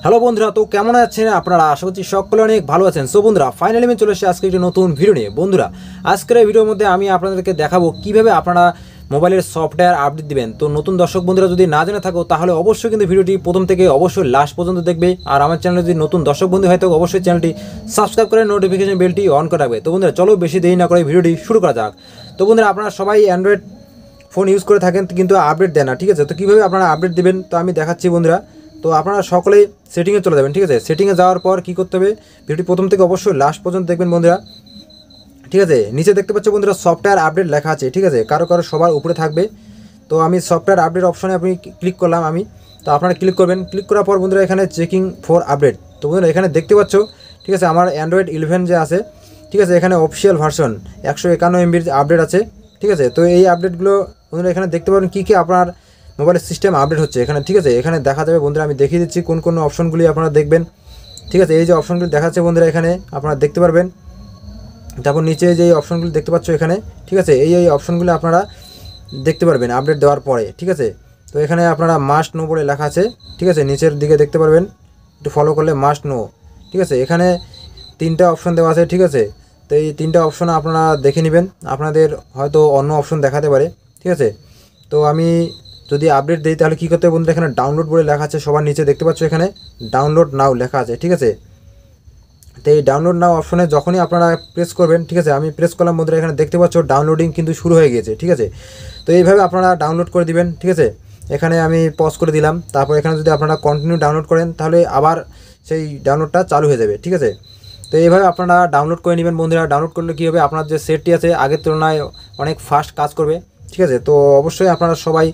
Hello বন্ধুরা, তো কেমন আছেন আপনারা? আশা করছি সকলে অনেক ভালো আছেন। সো বন্ধুরা, ফাইনালি আমি চলে এসেছি আজকে একটি নতুন ভিডিও নিয়ে। বন্ধুরা, আজকের এই ভিডিওর মধ্যে আমি আপনাদেরকে দেখাবো কিভাবে আপনারা মোবাইলের সফটওয়্যার আপডেট দিবেন। তো নতুন দর্শক বন্ধুরা যদি না জেনে থাকো তাহলে অবশ্যই কিন্তু ভিডিওটি প্রথম থেকে অবশ্যই লাস্ট পর্যন্ত দেখবে। আর আমার চ্যানেলে যদি নতুন দর্শক বন্ধু হয় তো অবশ্যই চ্যানেলটি সাবস্ক্রাইব করে নোটিফিকেশন বেলটি অন করে রাখবে। তো বন্ধুরা, চলো বেশি দেরি না করে ভিডিওটি শুরু করা যাক। তো বন্ধুরা, আপনারা সবাই অ্যান্ড্রয়েড ফোন ইউজ করে থাকেন কিন্তু আপডেট দেন না, ঠিক আছে? তো কীভাবে আপনারা আপডেট দেবেন তো আমি দেখাচ্ছি বন্ধুরা। তো আপনারা সকলেই সেটিংয়ে চলে যাবেন, ঠিক আছে? সেটিংয়ে যাওয়ার পর কী করতে হবে, ভিডিওটি প্রথম থেকে অবশ্যই লাস্ট পর্যন্ত দেখবেন বন্ধুরা, ঠিক আছে? নিচে দেখতে পাচ্ছ বন্ধুরা সফটওয়্যার আপডেট লেখা আছে, ঠিক আছে? কারো কারো সবার উপরে থাকবে। তো আমি সফটওয়্যার আপডেট অপশনে আপনি ক্লিক করলাম আমি। তো আপনারা ক্লিক করবেন, ক্লিক করার পর বন্ধুরা এখানে চেকিং ফর আপডেট। তো বন্ধুরা এখানে দেখতে পাচ্ছ, ঠিক আছে, আমার অ্যান্ড্রয়েড 11 যে আছে, ঠিক আছে, এখানে অফিসিয়াল ভার্সন 151 MBর আপডেট আছে, ঠিক আছে? তো এই আপডেটগুলো বন্ধুরা এখানে দেখতে পাবেন কী কী আপনার মোবাইলের সিস্টেম আপডেট হচ্ছে এখানে, ঠিক আছে? এখানে দেখা যাবে বন্ধুরা, আমি দেখিয়ে দিচ্ছি কোন কোন অপশনগুলি আপনারা দেখবেন, ঠিক আছে? এই যে অপশনগুলি দেখাচ্ছে বন্ধুরা এখানে আপনারা দেখতে পারবেন। তারপর নিচে যে অপশনগুলি দেখতে পাচ্ছ এখানে, ঠিক আছে, এই অপশনগুলি আপনারা দেখতে পারবেন আপডেট দেওয়ার পরে, ঠিক আছে? তো এখানে আপনারা মাস্ট নো বলে লেখা আছে, ঠিক আছে? নিচের দিকে দেখতে পারবেন, একটু ফলো করলে মাস্ট নো, ঠিক আছে? এখানে 3টা অপশন দেওয়া আছে, ঠিক আছে? তো এই 3টা অপশন আপনারা দেখে নেবেন, আপনাদের হয়তো অন্য অপশন দেখাতে পারে, ঠিক আছে? তো আমি যদি আপডেট দিই তাহলে কী করতে হবে বন্ধুরা, এখানে ডাউনলোড বলে লেখা আছে সবার নিচে দেখতে পাচ্ছ, এখানে ডাউনলোড নাও লেখা আছে, ঠিক আছে? তো এই ডাউনলোড নাও অপশনে যখনই আপনারা প্রেস করবেন, ঠিক আছে, আমি প্রেস করলাম বন্ধুরা, এখানে দেখতে পাচ্ছ ডাউনলোডিং কিন্তু শুরু হয়ে গিয়েছে, ঠিক আছে? তো এইভাবে আপনারা ডাউনলোড করে দিবেন, ঠিক আছে? এখানে আমি পজ করে দিলাম। তারপর এখানে যদি আপনারা কন্টিনিউ ডাউনলোড করেন তাহলে আবার সেই ডাউনলোডটা চালু হয়ে যাবে, ঠিক আছে? তো এইভাবে আপনারা ডাউনলোড করে নেবেন বন্ধুরা। ডাউনলোড করলে কী হবে, আপনার যে সেটটি আছে আগের তুলনায় অনেক ফাস্ট কাজ করবে, ঠিক আছে? তো অবশ্যই আপনারা সবাই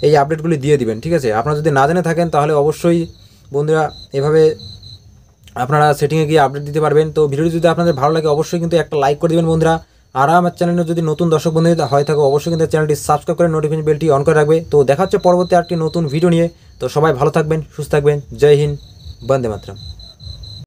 এই আপডেটগুলি দিয়ে দিবেন, ঠিক আছে? আপনারা যদি না জেনে থাকেন তাহলে অবশ্যই বন্ধুরা এভাবে আপনারা সেটিংয়ে গিয়ে আপডেট দিতে পারবেন। তো ভিডিওটি যদি আপনাদের ভালো লাগে অবশ্যই কিন্তু একটা লাইক করে দেবেন বন্ধুরা। আর আমার চ্যানেলে যদি নতুন দর্শক বন্ধু হয়ে থাকে অবশ্যই কিন্তু চ্যানেলটি সাবস্ক্রাইব করে নোটিফিকেশন বেলটি অন করে রাখবে। তো দেখা হচ্ছে পরবর্তী আরেকটি নতুন ভিডিও নিয়ে। তো সবাই ভালো থাকবেন, সুস্থ থাকবেন। জয় হিন্দ, বন্দে মাতরম।